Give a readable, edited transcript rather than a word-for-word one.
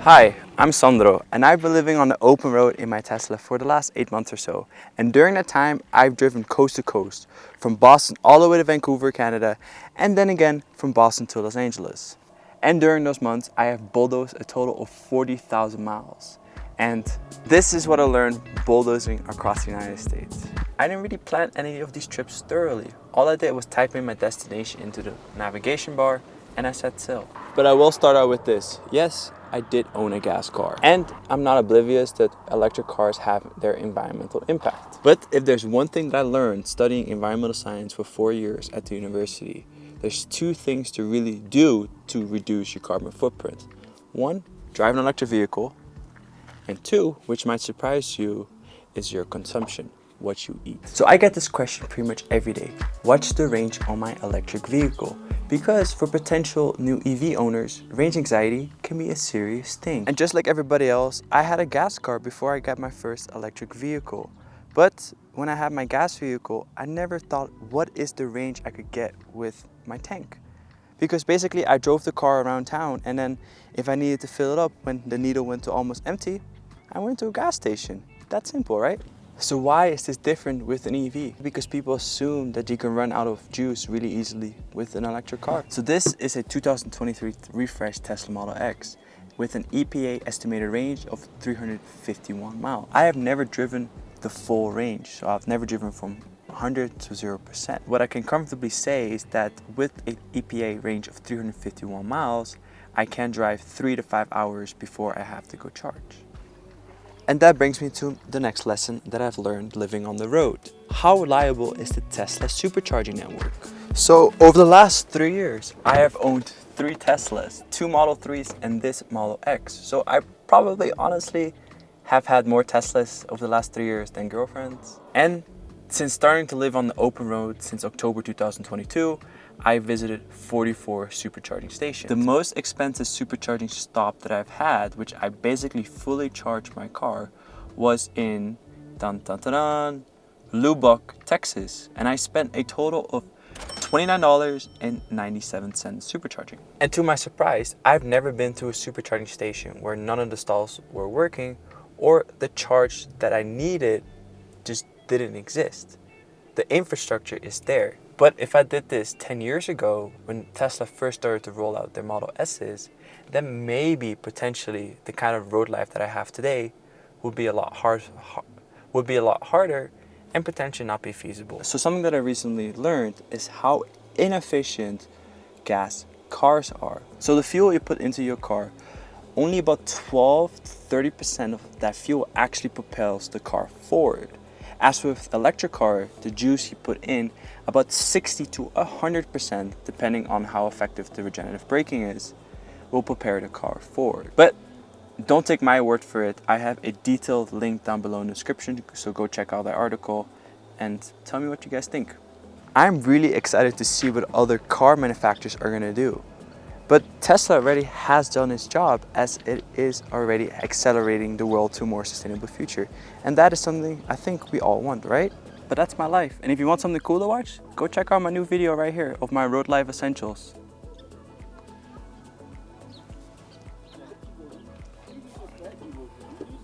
Hi, I'm Sandro and I've been living on the open road in my Tesla for the last 8 months or so. And during that time, I've driven coast to coast, from Boston all the way to Vancouver, Canada, and then again from Boston to Los Angeles. And during those months, I have bulldozed a total of 40,000 miles. And this is what I learned bulldozing across the United States. I didn't really plan any of these trips thoroughly. All I did was type in my destination into the navigation bar and I set sail. But I will start out with this. Yes, I did own a gas car. And I'm not oblivious that electric cars have their environmental impact. But if there's one thing that I learned studying environmental science for 4 years at the university, there's two things to really do to reduce your carbon footprint. One, drive an electric vehicle. And two, which might surprise you, is your consumption, what you eat. So I get this question pretty much every day. What's the range on my electric vehicle? Because for potential new EV owners, range anxiety can be a serious thing. And just like everybody else, I had a gas car before I got my first electric vehicle. But when I had my gas vehicle, I never thought, what is the range I could get with my tank? Because basically I drove the car around town, and then if I needed to fill it up when the needle went to almost empty, I went to a gas station. That's simple, right? So why is this different with an EV? Because people assume that you can run out of juice really easily with an electric car. So this is a 2023 refreshed Tesla Model X with an EPA estimated range of 351 miles. I have never driven the full range, so I've never driven from 100 to 0%. What I can comfortably say is that with an EPA range of 351 miles, I can drive 3 to 5 hours before I have to go charge. And that brings me to the next lesson that I've learned living on the road. How reliable is the Tesla supercharging network? So over the last 3 years, I have owned 3 Teslas, 2 Model 3s and this Model X. So I probably honestly have had more Teslas over the last 3 years than girlfriends. And since starting to live on the open road since October 2022, I visited 44 supercharging stations. The most expensive supercharging stop that I've had, which I basically fully charged my car, was in Lubbock, Texas. And I spent a total of $29.97 supercharging. And to my surprise, I've never been to a supercharging station where none of the stalls were working or the charge that I needed just didn't exist. The infrastructure is there. But if I did this 10 years ago, when Tesla first started to roll out their Model S's, then maybe potentially the kind of road life that I have today would be a lot harder and potentially not be feasible. So something that I recently learned is how inefficient gas cars are. So the fuel you put into your car, only about 12 to 30% of that fuel actually propels the car forward. As with electric car, the juice you put in, about 60 to 100%, depending on how effective the regenerative braking is, will propel the car forward. But don't take my word for it. I have a detailed link down below in the description, so go check out that article and tell me what you guys think. I'm really excited to see what other car manufacturers are gonna do. But Tesla already has done its job, as it is already accelerating the world to a more sustainable future. And that is something I think we all want, right? But that's my life. And if you want something cool to watch, go check out my new video right here of my road life essentials.